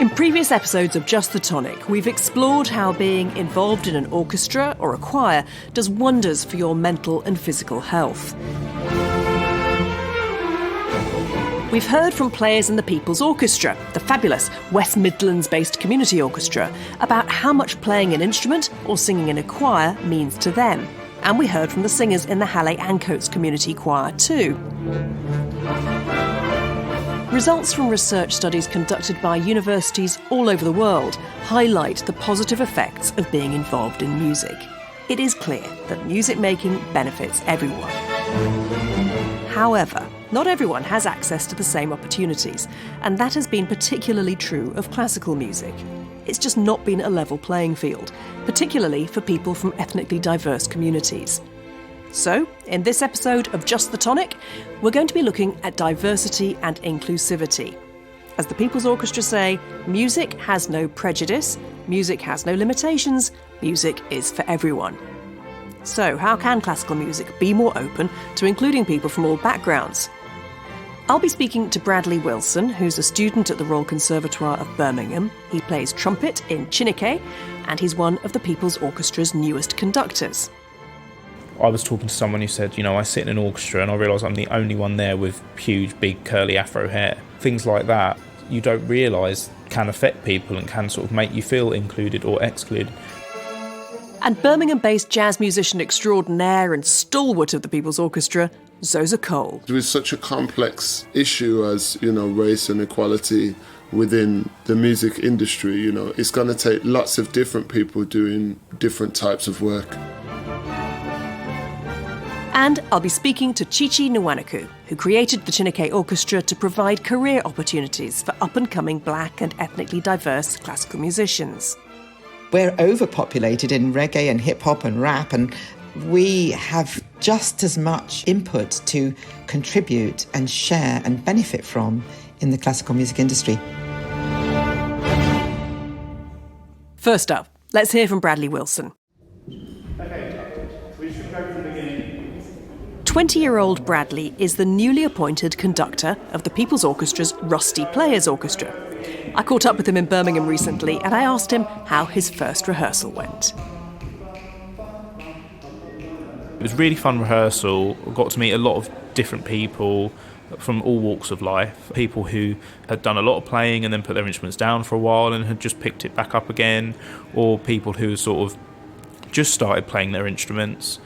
In previous episodes of Just The Tonic, we've explored how being involved in an orchestra or a choir does wonders for your mental and physical health. We've heard from players in the People's Orchestra, the fabulous West Midlands-based community orchestra, about how much playing an instrument or singing in a choir means to them. And we heard from the singers in the Halle Ancoats community choir too. Results from research studies conducted by universities all over the world highlight the positive effects of being involved in music. It is clear that music making benefits everyone. However, not everyone has access to the same opportunities, and that has been particularly true of classical music. It's just not been a level playing field, particularly for people from ethnically diverse communities. So, in this episode of Just the Tonic, we're going to be looking at diversity and inclusivity. As the People's Orchestra say, music has no prejudice, music has no limitations, music is for everyone. So, how can classical music be more open to including people from all backgrounds? I'll be speaking to Bradley Wilson, who's a student at the Royal Conservatoire of Birmingham. He plays trumpet in Chineke, and he's one of the People's Orchestra's newest conductors. I was talking to someone who said, I sit in an orchestra and I realise I'm the only one there with huge, big, curly afro hair. Things like that you don't realise can affect people and can sort of make you feel included or excluded. And Birmingham-based jazz musician extraordinaire and stalwart of the People's Orchestra, Xhosa Cole. With such a complex issue as, race and equality within the music industry, it's going to take lots of different people doing different types of work. And I'll be speaking to Chi-chi Nwanoku, who created the Chineke Orchestra to provide career opportunities for up-and-coming black and ethnically diverse classical musicians. We're overpopulated in reggae and hip-hop and rap, and we have just as much input to contribute and share and benefit from in the classical music industry. First up, let's hear from Bradley Wilson. Okay, we should go from the beginning. 20-year-old Bradley is the newly appointed conductor of the People's Orchestra's Rusty Players Orchestra. I caught up with him in Birmingham recently and I asked him how his first rehearsal went. It was a really fun rehearsal. I got to meet a lot of different people from all walks of life. People who had done a lot of playing and then put their instruments down for a while and had just picked it back up again, or people who sort of just started playing their instruments,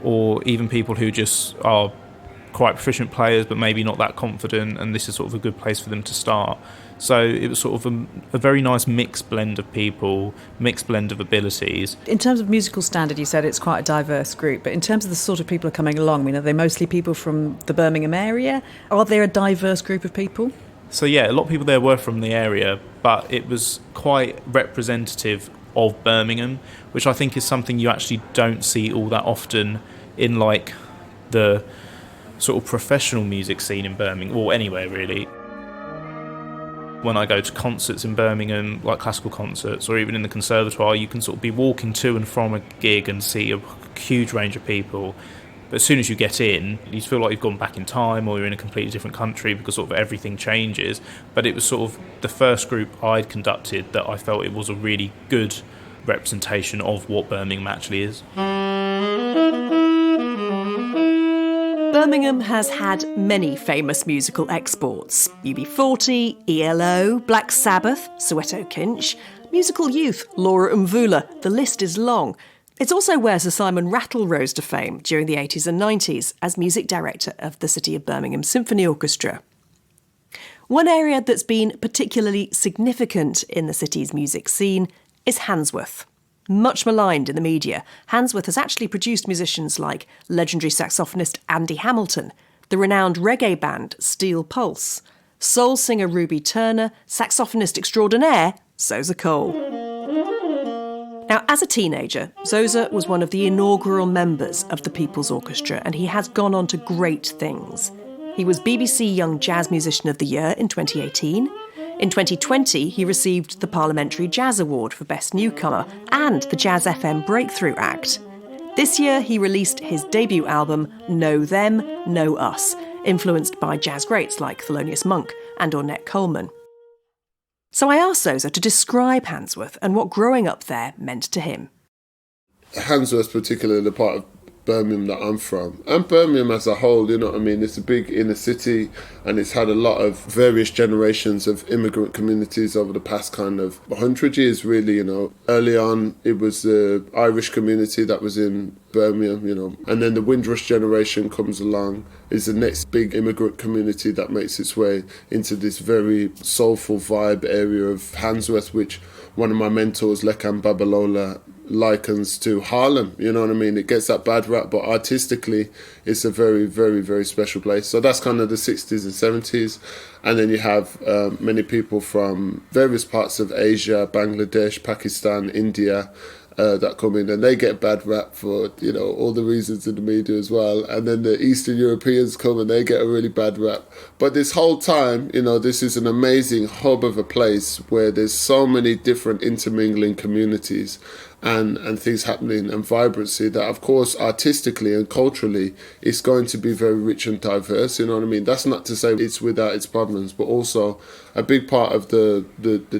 or even people who just are quite proficient players but maybe not that confident, and this is sort of a good place for them to start. So it was sort of a very nice mixed blend of people, mixed blend of abilities. In terms of musical standard, you said it's quite a diverse group, but in terms of the sort of people who are coming along, are they mostly people from the Birmingham area? Are there a diverse group of people? So yeah, a lot of people there were from the area, but it was quite representative of Birmingham, which I think is something you actually don't see all that often in like the sort of professional music scene in Birmingham, or anywhere really. When I go to concerts in Birmingham, like classical concerts, or even in the conservatoire, you can sort of be walking to and from a gig and see a huge range of people. But as soon as you get in, you feel like you've gone back in time or you're in a completely different country because sort of everything changes. But it was sort of the first group I'd conducted that I felt it was a really good representation of what Birmingham actually is. Birmingham has had many famous musical exports. UB40, ELO, Black Sabbath, Soweto Kinch, Musical Youth, Laura Mvula, the list is long. It's also where Sir Simon Rattle rose to fame during the 80s and 90s as music director of the City of Birmingham Symphony Orchestra. One area that's been particularly significant in the city's music scene is Handsworth. Much maligned in the media, Handsworth has actually produced musicians like legendary saxophonist Andy Hamilton, the renowned reggae band Steel Pulse, soul singer Ruby Turner, saxophonist extraordinaire Xhosa Cole. Now, as a teenager, Xhosa was one of the inaugural members of the People's Orchestra, and he has gone on to great things. He was BBC Young Jazz Musician of the Year in 2018. In 2020, he received the Parliamentary Jazz Award for Best Newcomer and the Jazz FM Breakthrough Act. This year, he released his debut album, Know Them, Know Us, influenced by jazz greats like Thelonious Monk and Ornette Coleman. So I asked Xhosa to describe Handsworth and what growing up there meant to him. Handsworth, particularly the part of Birmingham that I'm from, and Birmingham as a whole, you know what I mean, it's a big inner city, and it's had a lot of various generations of immigrant communities over the past kind of 100 years, really, you know. Early on, it was the Irish community that was in Birmingham, you know, and then the Windrush generation comes along, is the next big immigrant community that makes its way into this very soulful vibe area of Handsworth, which one of my mentors, Lekan Babalola, likens to Harlem, you know what I mean? It gets that bad rap, but artistically it's a very, very, very special place. So that's kind of the 60s and 70s. And then you have many people from various parts of Asia, Bangladesh, Pakistan, India, that come in, and they get bad rap for, you know, all the reasons in the media as well. And then the Eastern Europeans come and they get a really bad rap. But this whole time, you know, this is an amazing hub of a place where there's so many different intermingling communities and things happening and vibrancy that, of course, artistically and culturally, it's going to be very rich and diverse, you know what I mean? That's not to say it's without its problems, but also a big part of the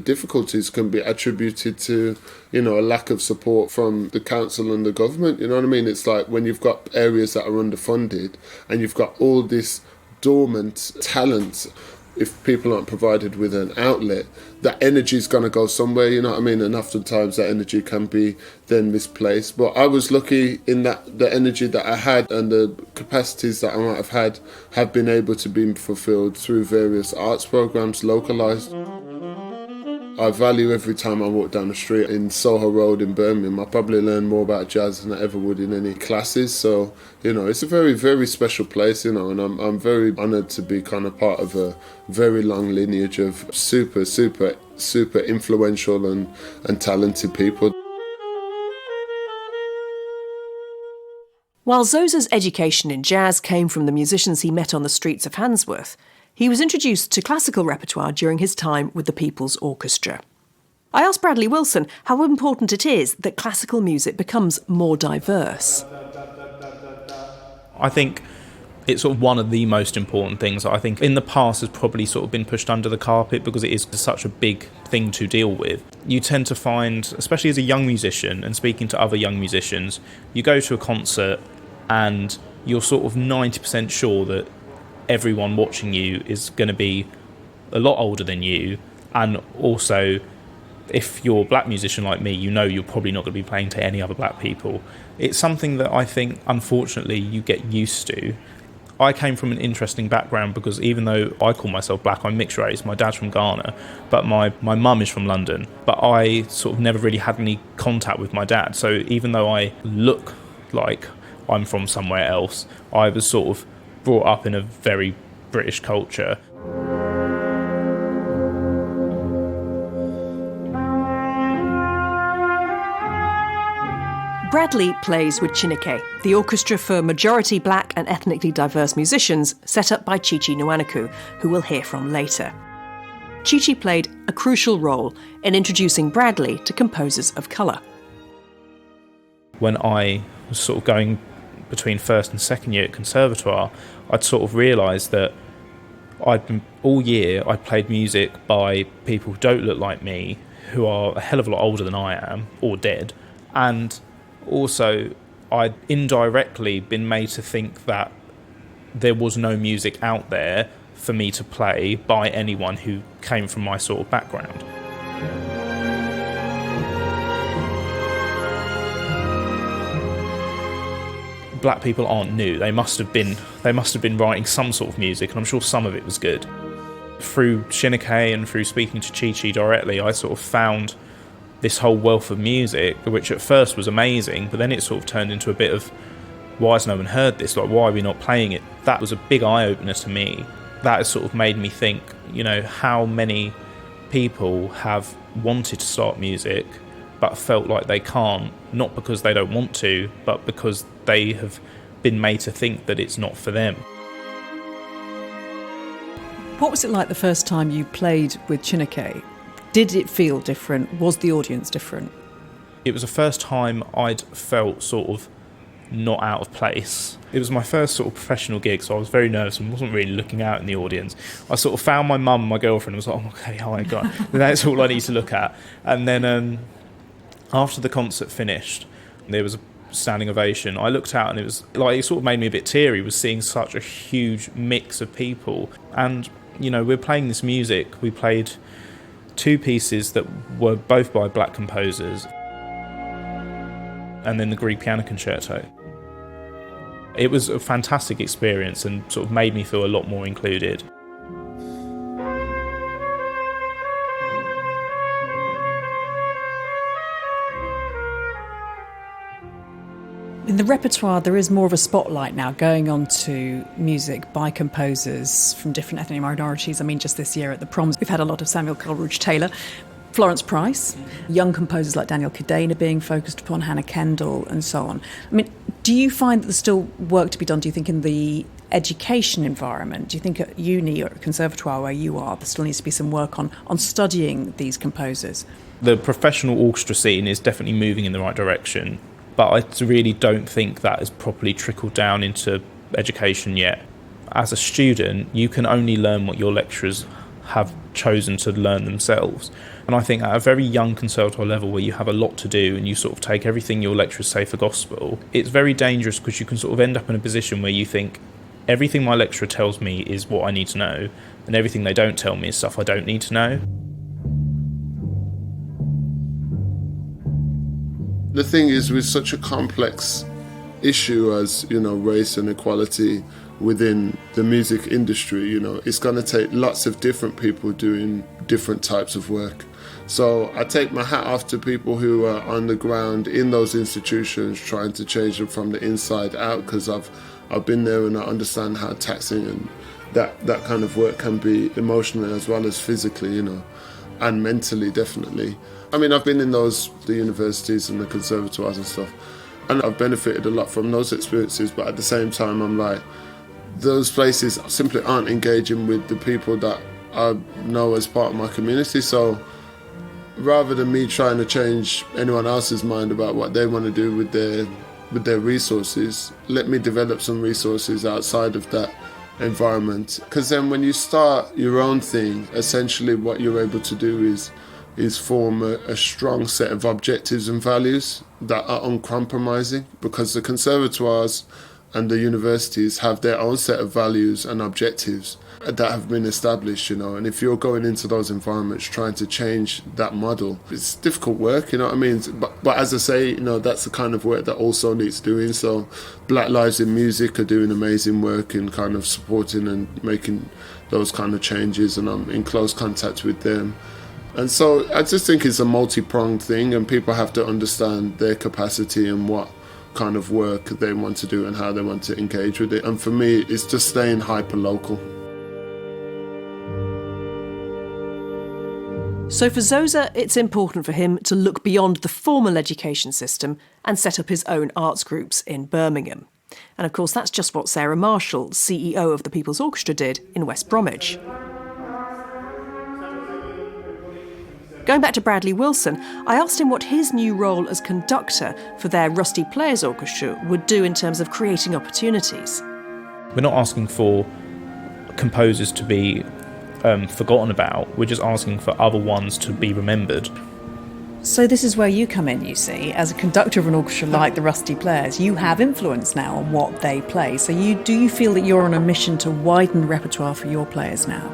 difficulties can be attributed to, you know, a lack of support from the council and the government, you know what I mean? It's like when you've got areas that are underfunded and you've got all this dormant talent, if people aren't provided with an outlet, that energy is going to go somewhere, you know what I mean? And oftentimes that energy can be then misplaced. But I was lucky in that the energy that I had and the capacities that I might have had have been able to be fulfilled through various arts programs, localised. I value every time I walk down the street in Soho Road in Birmingham. I probably learn more about jazz than I ever would in any classes. So, you know, it's a very, very special place, you know, and I'm very honoured to be kind of part of a very long lineage of super, super, super influential and talented people. While Xhosa's education in jazz came from the musicians he met on the streets of Handsworth, he was introduced to classical repertoire during his time with the People's Orchestra. I asked Bradley Wilson how important it is that classical music becomes more diverse. I think it's sort of one of the most important things that I think in the past has probably sort of been pushed under the carpet because it is such a big thing to deal with. You tend to find, especially as a young musician and speaking to other young musicians, you go to a concert and you're sort of 90% sure that everyone watching you is going to be a lot older than you, and also if you're a black musician like me, you know you're probably not going to be playing to any other black people. It's something that I think unfortunately you get used to. I came from an interesting background because even though I call myself black, I'm mixed race. My dad's from Ghana, but my mum is from London, but I sort of never really had any contact with my dad. So even though I look like I'm from somewhere else, I was sort of brought up in a very British culture. Bradley plays with Chineke, the orchestra for majority black and ethnically diverse musicians set up by Chi-chi Nwanoku, who we'll hear from later. Chi-chi played a crucial role in introducing Bradley to composers of colour. When I was sort of going between first and second year at conservatoire, I'd sort of realised that all year I'd played music by people who don't look like me, who are a hell of a lot older than I am, or dead, and also I'd indirectly been made to think that there was no music out there for me to play by anyone who came from my sort of background. Black people aren't new. They must have been writing some sort of music, and I'm sure some of it was good. Through Chineke and through speaking to Chi-chi directly, I sort of found this whole wealth of music, which at first was amazing, but then it sort of turned into a bit of, why has no one heard this? Like, why are we not playing it? That was a big eye-opener to me. That has sort of made me think, you know, how many people have wanted to start music but felt like they can't, not because they don't want to, but because they have been made to think that it's not for them. What was it like the first time you played with Chineke? Did it feel different? Was the audience different? It was the first time I'd felt sort of not out of place. It was my first sort of professional gig, so I was very nervous and wasn't really looking out in the audience. I sort of found my mum and my girlfriend and was like, oh, okay, hi, God. That's all I need to look at. And then after the concert finished, there was a standing ovation. I looked out and it was like, it sort of made me a bit teary, was seeing such a huge mix of people. And, you know, we're playing this music. We played 2 pieces that were both by black composers, and then the Grieg piano concerto. It was a fantastic experience and sort of made me feel a lot more included. In the repertoire, there is more of a spotlight now going on to music by composers from different ethnic minorities. I mean, just this year at the Proms, we've had a lot of Samuel Coleridge-Taylor, Florence Price, young composers like Daniel Kidane being focused upon, Hannah Kendall, and so on. I mean, do you find that there's still work to be done, do you think, in the education environment? Do you think at uni or at conservatoire where you are, there still needs to be some work on studying these composers? The professional orchestra scene is definitely moving in the right direction, but I really don't think that has properly trickled down into education yet. As a student, you can only learn what your lecturers have chosen to learn themselves. And I think at a very young conservatoire level where you have a lot to do and you sort of take everything your lecturers say for gospel, it's very dangerous because you can sort of end up in a position where you think everything my lecturer tells me is what I need to know and everything they don't tell me is stuff I don't need to know. The thing is, with such a complex issue as, you know, race and equality within the music industry, you know, it's going to take lots of different people doing different types of work. So I take my hat off to people who are on the ground in those institutions trying to change them from the inside out, because I've been there and I understand how taxing and that kind of work can be emotionally as well as physically, you know, and mentally, definitely. I mean, I've been in the universities and the conservatoires and stuff, and I've benefited a lot from those experiences, but at the same time, I'm like, those places simply aren't engaging with the people that I know as part of my community. So rather than me trying to change anyone else's mind about what they want to do with their resources, let me develop some resources outside of that environment. Because then when you start your own thing, essentially what you're able to do is form a strong set of objectives and values that are uncompromising, because the conservatoires and the universities have their own set of values and objectives that have been established, you know. And if you're going into those environments trying to change that model, it's difficult work, you know what I mean? But as I say, you know, that's the kind of work that also needs doing. So Black Lives in Music are doing amazing work in kind of supporting and making those kind of changes, and I'm in close contact with them. And so I just think it's a multi-pronged thing, and people have to understand their capacity and what kind of work they want to do and how they want to engage with it. And for me, it's just staying hyper-local. So for Xhosa, it's important for him to look beyond the formal education system and set up his own arts groups in Birmingham. And of course, that's just what Sarah Marshall, CEO of the People's Orchestra, did in West Bromwich. Going back to Bradley Wilson, I asked him what his new role as conductor for their Rusty Players Orchestra would do in terms of creating opportunities. We're not asking for composers to be forgotten about, we're just asking for other ones to be remembered. So this is where you come in, you see. As a conductor of an orchestra like the Rusty Players, you have influence now on what they play. So do you feel that you're on a mission to widen the repertoire for your players now?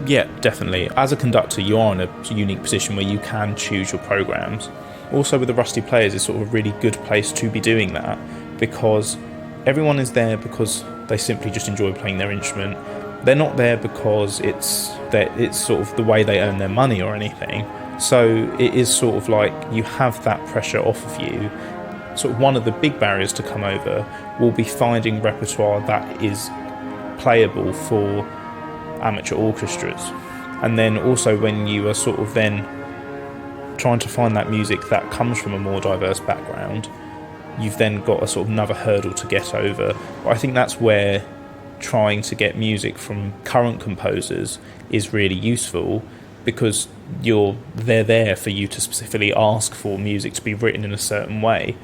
Yeah, definitely. As a conductor, you are in a unique position where you can choose your programmes. Also with the Rusty Players, it's sort of a really good place to be doing that, because everyone is there because they simply just enjoy playing their instrument. They're not there because it's sort of the way they earn their money or anything. So it is sort of like you have that pressure off of you. Sort of one of the big barriers to come over will be finding repertoire that is playable for amateur orchestras. And then also when you are sort of then trying to find that music that comes from a more diverse background, you've then got a sort of another hurdle to get over. But I think that's where trying to get music from current composers is really useful, because they're there for you to specifically ask for music to be written in a certain way.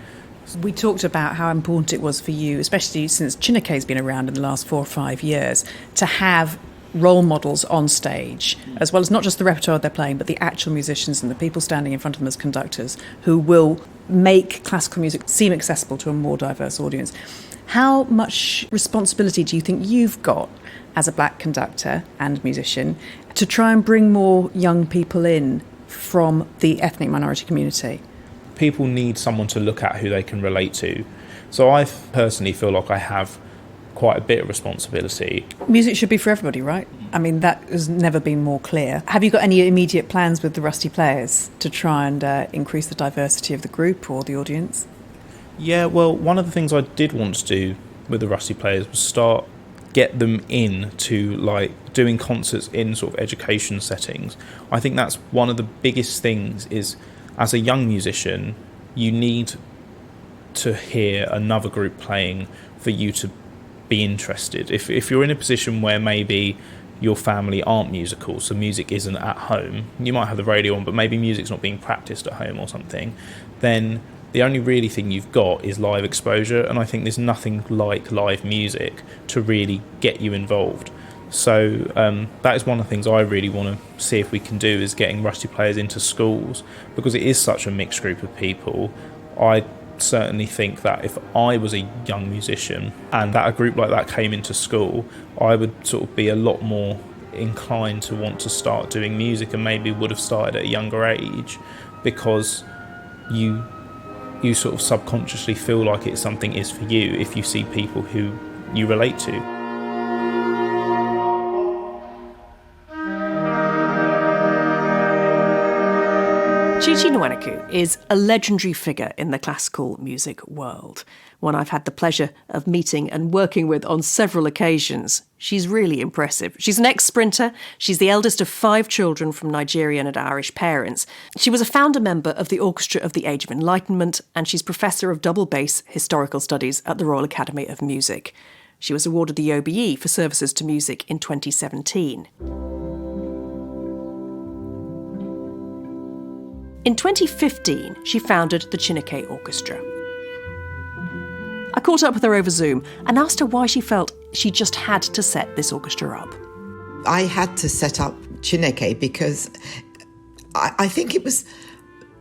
We talked about how important it was for you, especially since Chineke's been around in the last 4 or 5 years, to have role models on stage, as well as not just the repertoire they're playing, but the actual musicians and the people standing in front of them as conductors who will make classical music seem accessible to a more diverse audience. How much responsibility do you think you've got as a black conductor and musician to try and bring more young people in from the ethnic minority community? People need someone to look at who they can relate to. So I personally feel like I have quite a bit of responsibility. Music should be for everybody, right? I mean, that has never been more clear. Have you got any immediate plans with the Rusty Players to try and increase the diversity of the group or the audience? Yeah, well, one of the things I did want to do with the Rusty Players was get them in to like doing concerts in sort of education settings. I think that's one of the biggest things is, as a young musician, you need to hear another group playing for you to be interested. If you're in a position where maybe your family aren't musical, so music isn't at home, you might have the radio on, but maybe music's not being practiced at home or something, then the only really thing you've got is live exposure, and I think there's nothing like live music to really get you involved. So that is one of the things I really want to see if we can do, is getting Rusty Players into schools, because it is such a mixed group of people. I certainly think that if I was a young musician and that a group like that came into school, I would sort of be a lot more inclined to want to start doing music, and maybe would have started at a younger age, because you sort of subconsciously feel like it's something is for you if you see people who you relate to. Chi-chi Nwanoku is a legendary figure in the classical music world, one I've had the pleasure of meeting and working with on several occasions. She's really impressive. She's an ex-sprinter. She's the eldest of 5 children from Nigerian and Irish parents. She was a founder member of the Orchestra of the Age of Enlightenment, and she's Professor of Double Bass Historical Studies at the Royal Academy of Music. She was awarded the OBE for services to music in 2017. In 2015, she founded the Chineke Orchestra. I caught up with her over Zoom and asked her why she felt she just had to set this orchestra up. I had to set up Chineke because I think it was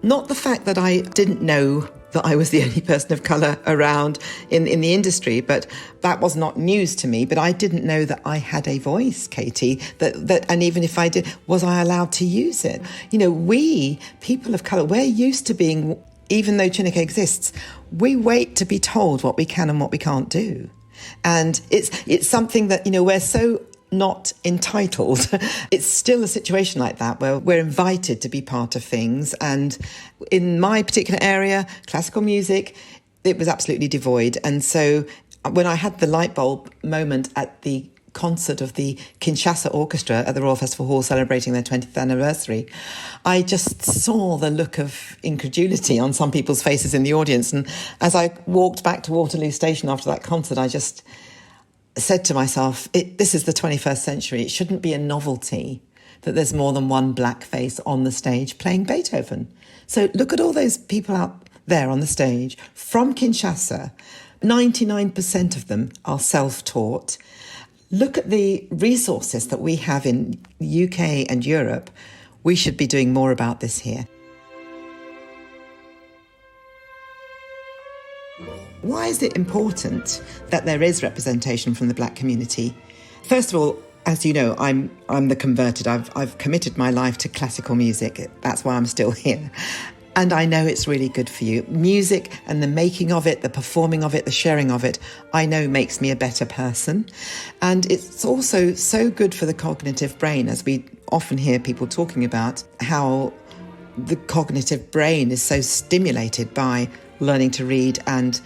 not the fact that I didn't know that I was the only person of colour around in the industry, but that was not news to me. But I didn't know that I had a voice, Katie, that and even if I did, was I allowed to use it? You know, we, people of colour, we're used to being, even though Chineke exists, we wait to be told what we can and what we can't do. And it's something that, you know, we're so not entitled. It's still a situation like that where we're invited to be part of things. And in my particular area, classical music, it was absolutely devoid. And so when I had the light bulb moment at the concert of the Kinshasa Orchestra at the Royal Festival Hall celebrating their 20th anniversary, I just saw the look of incredulity on some people's faces in the audience. And as I walked back to Waterloo Station after that concert, I just said to myself, this is the 21st century. It shouldn't be a novelty that there's more than one black face on the stage playing Beethoven. So look at all those people out there on the stage from Kinshasa. 99% of them are self-taught. Look at the resources that we have in the UK and Europe. We should be doing more about this here. Why is it important that there is representation from the black community? First of all, as you know, I'm the converted. I've committed my life to classical music. That's why I'm still here. And I know it's really good for you. Music and the making of it, the performing of it, the sharing of it, I know makes me a better person. And it's also so good for the cognitive brain, as we often hear people talking about how the cognitive brain is so stimulated by learning to read and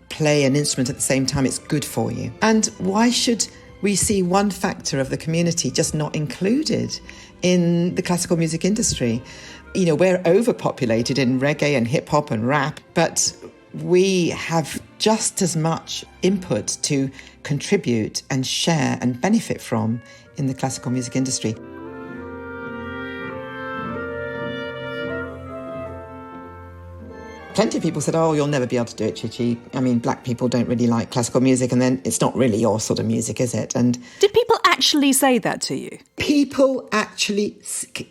play an instrument at the same time. It's good for you. And why should we see one factor of the community just not included in the classical music industry? You know, we're overpopulated in reggae and hip hop and rap, but we have just as much input to contribute and share and benefit from in the classical music industry. Plenty of people said, oh, you'll never be able to do it, Chi-chi. I mean, black people don't really like classical music, and then it's not really your sort of music, is it? And did people actually say that to you? People actually...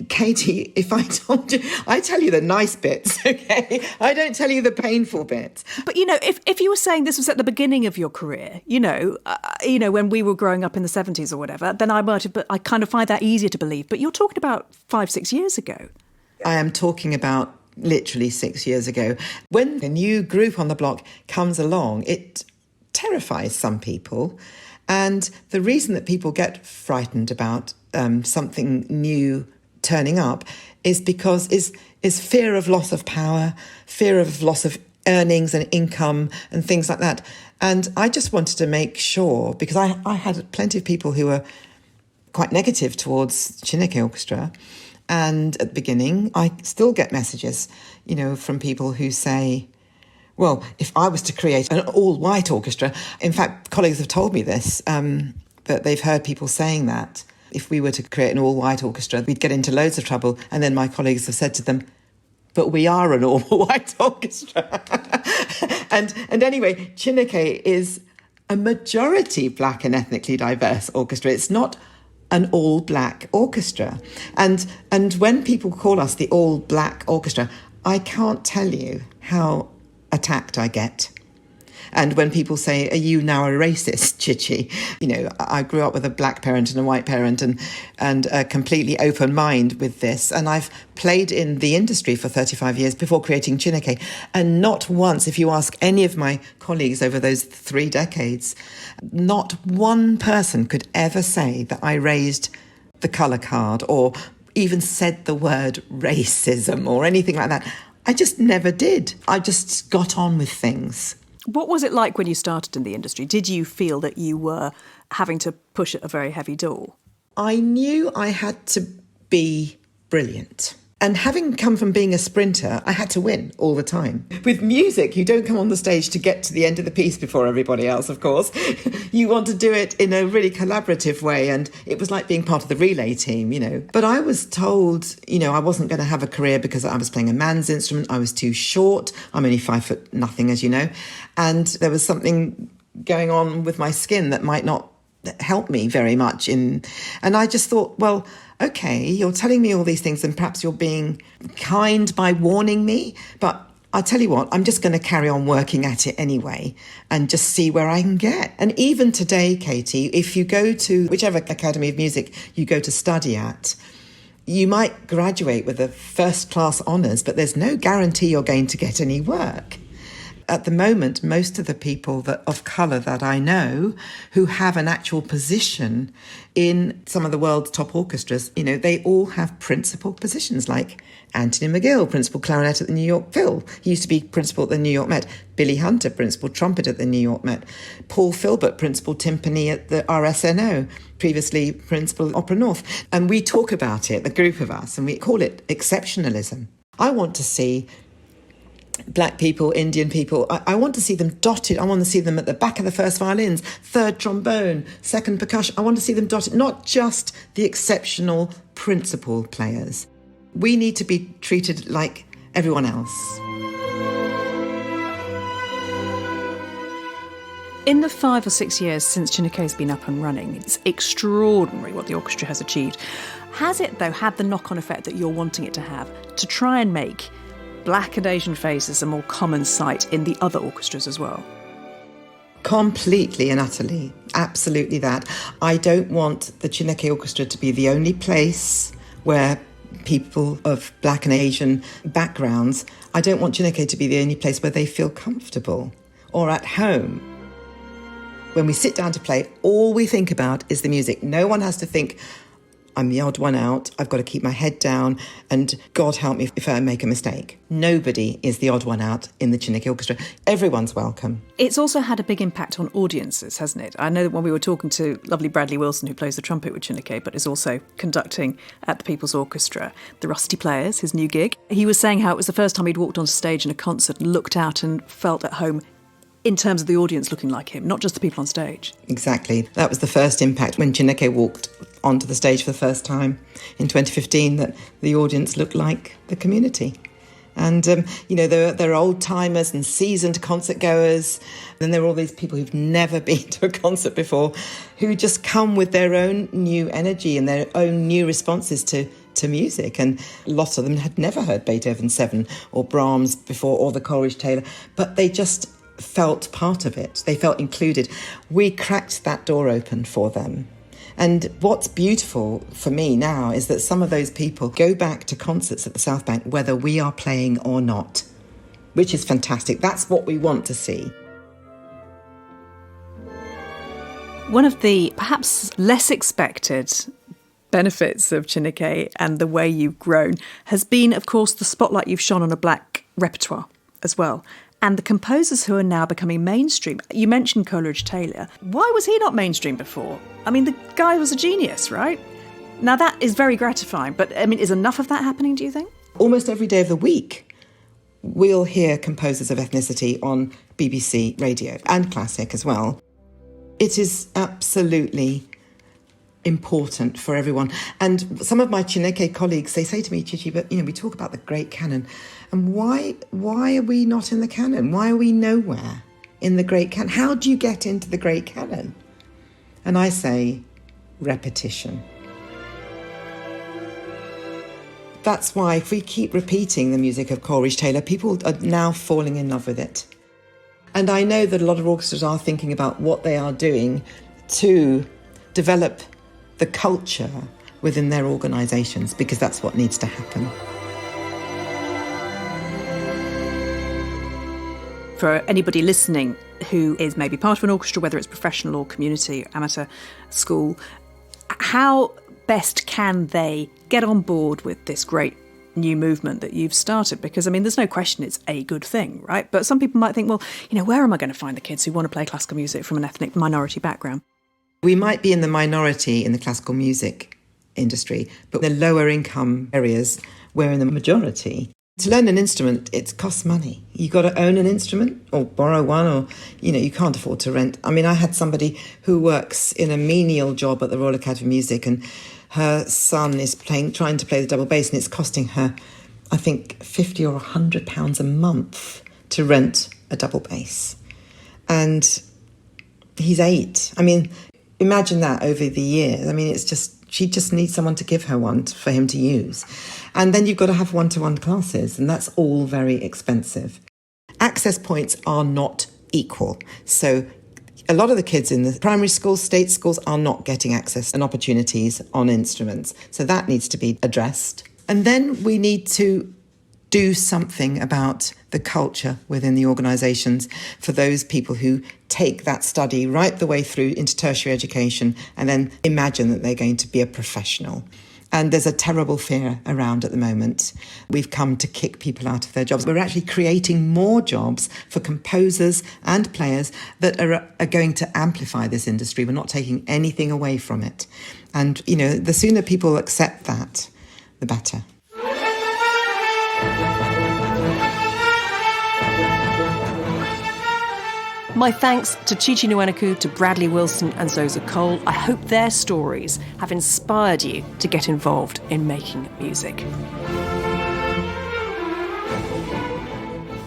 Katie, if I told you... I tell you the nice bits, OK? I don't tell you the painful bits. But, you know, if you were saying this was at the beginning of your career, you know, when we were growing up in the 70s or whatever, then I kind of find that easier to believe. But you're talking about 5-6 years ago. I am talking about literally 6 years ago. When a new group on the block comes along, it terrifies some people. And the reason that people get frightened about something new turning up is because is fear of loss of power, fear of loss of earnings and income and things like that. And I just wanted to make sure, because I had plenty of people who were quite negative towards Chineke Orchestra. And at the beginning, I still get messages, you know, from people who say, well, if I was to create an all-white orchestra, in fact, colleagues have told me this, that they've heard people saying that. If we were to create an all-white orchestra, we'd get into loads of trouble. And then my colleagues have said to them, but we are an all-white orchestra. and anyway, Chineke is a majority black and ethnically diverse orchestra. It's not an all-black orchestra. And when people call us the all-black orchestra, I can't tell you how attacked I get. And when people say, are you now a racist, Chi-chi? You know, I grew up with a black parent and a white parent and a completely open mind with this. And I've played in the industry for 35 years before creating Chineke. And not once, if you ask any of my colleagues over those 3 decades, not one person could ever say that I raised the colour card or even said the word racism or anything like that. I just never did. I just got on with things. What was it like when you started in the industry? Did you feel that you were having to push at a very heavy door? I knew I had to be brilliant. And having come from being a sprinter, I had to win all the time. With music, you don't come on the stage to get to the end of the piece before everybody else, of course. You want to do it in a really collaborative way. And it was like being part of the relay team, you know. But I was told, you know, I wasn't going to have a career because I was playing a man's instrument. I was too short. I'm only 5'0", as you know. And there was something going on with my skin that might not help me very much. And I just thought, well, OK, you're telling me all these things and perhaps you're being kind by warning me. But I'll tell you what, I'm just going to carry on working at it anyway and just see where I can get. And even today, Katie, if you go to whichever Academy of Music you go to study at, you might graduate with a first-class honours, but there's no guarantee you're going to get any work. At the moment, most of the people of colour that I know who have an actual position in some of the world's top orchestras, you know, they all have principal positions, like Anthony McGill, principal clarinet at the New York Phil. He used to be principal at the New York Met. Billy Hunter, principal trumpet at the New York Met. Paul Filbert, principal timpani at the RSNO, previously principal Opera North. And we talk about it, the group of us, and we call it exceptionalism. I want to see black people, Indian people, I want to see them dotted. I want to see them at the back of the first violins, third trombone, second percussion. I want to see them dotted, not just the exceptional principal players. We need to be treated like everyone else. In the 5 or 6 years since Chineke's been up and running, it's extraordinary what the orchestra has achieved. Has it, though, had the knock-on effect that you're wanting it to have, to try and make black and Asian faces a more common sight in the other orchestras as well? Completely and utterly. Absolutely that. I don't want the Chineke Orchestra to be the only place where people of black and Asian backgrounds, I don't want Chineke to be the only place where they feel comfortable or at home. When we sit down to play, all we think about is the music. No one has to think, I'm the odd one out, I've got to keep my head down, and God help me if I make a mistake. Nobody is the odd one out in the Chineke Orchestra. Everyone's welcome. It's also had a big impact on audiences, hasn't it? I know that when we were talking to lovely Bradley Wilson, who plays the trumpet with Chineke, but is also conducting at the People's Orchestra, the Rusty Players, his new gig, he was saying how it was the first time he'd walked on stage in a concert and looked out and felt at home in terms of the audience looking like him, not just the people on stage. Exactly. That was the first impact when Chineke walked onto the stage for the first time in 2015, that the audience looked like the community. And, there are old-timers and seasoned concert goers. Then there are all these people who've never been to a concert before who just come with their own new energy and their own new responses to music. And lots of them had never heard Beethoven 7 or Brahms before or the Coleridge-Taylor, but they just felt part of it. They felt included. We cracked that door open for them. And what's beautiful for me now is that some of those people go back to concerts at the South Bank whether we are playing or not, which is fantastic. That's what we want to see. One of the perhaps less expected benefits of Chineke and the way you've grown has been, of course, the spotlight you've shone on a black repertoire as well. And the composers who are now becoming mainstream. You mentioned Coleridge-Taylor. Why was he not mainstream before? I mean, the guy was a genius, right? Now, that is very gratifying. But, I mean, is enough of that happening, do you think? Almost every day of the week, we'll hear composers of ethnicity on BBC radio and classic as well. It is absolutely important for everyone. And some of my Chineke colleagues, they say to me, Chi-chi, but, we talk about the great canon. And why are we not in the canon? Why are we nowhere in the great canon? How do you get into the great canon? And I say, repetition. That's why if we keep repeating the music of Coleridge-Taylor, people are now falling in love with it. And I know that a lot of orchestras are thinking about what they are doing to develop the culture within their organisations, because that's what needs to happen. For anybody listening who is maybe part of an orchestra, whether it's professional or community, amateur, school, how best can they get on board with this great new movement that you've started? Because, I mean, there's no question it's a good thing, right? But some people might think, well, where am I going to find the kids who want to play classical music from an ethnic minority background? We might be in the minority in the classical music industry, but in the lower income areas, we're in the majority. To learn an instrument, it costs money. You've got to own an instrument or borrow one, or, you can't afford to rent. I mean, I had somebody who works in a menial job at the Royal Academy of Music, and her son is trying to play the double bass, and it's costing her, I think, £50 or £100 a month to rent a double bass. And he's 8. I mean, imagine that over the years. I mean, she just needs someone to give her one for him to use. And then you've got to have one-to-one classes, and that's all very expensive. Access points are not equal. So a lot of the kids in the primary schools, state schools, are not getting access and opportunities on instruments. So that needs to be addressed. And then we need to do something about the culture within the organisations for those people who take that study right the way through into tertiary education and then imagine that they're going to be a professional. And there's a terrible fear around at the moment. We've come to kick people out of their jobs. We're actually creating more jobs for composers and players that are going to amplify this industry. We're not taking anything away from it. And, the sooner people accept that, the better. My thanks to Chi-chi Nwanoku, to Bradley Wilson and Xhosa Cole. I hope their stories have inspired you to get involved in making music.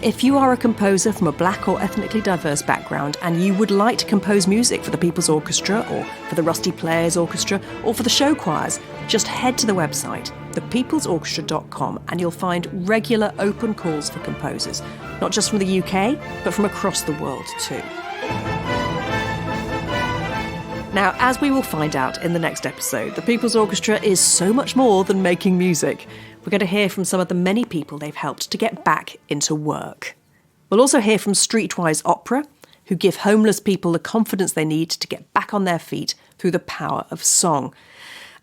If you are a composer from a black or ethnically diverse background and you would like to compose music for the People's Orchestra or for the Rusty Players Orchestra or for the show choirs, just head to the website, thepeoplesorchestra.com, and you'll find regular open calls for composers, not just from the UK, but from across the world too. Now, as we will find out in the next episode, the People's Orchestra is so much more than making music. We're going to hear from some of the many people they've helped to get back into work. We'll also hear from Streetwise Opera, who give homeless people the confidence they need to get back on their feet through the power of song.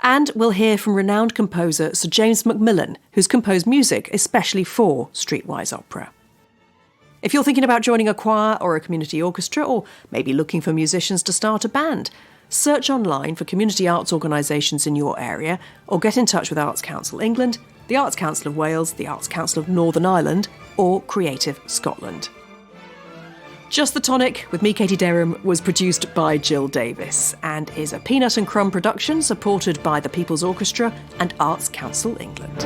And we'll hear from renowned composer Sir James Macmillan, who's composed music especially for Streetwise Opera. If you're thinking about joining a choir or a community orchestra, or maybe looking for musicians to start a band, search online for community arts organisations in your area, or get in touch with Arts Council England, the Arts Council of Wales, the Arts Council of Northern Ireland, or Creative Scotland. Just The Tonic, with me, Katie Derham, was produced by Jill Davis and is a Peanut and Crumb production supported by the People's Orchestra and Arts Council England.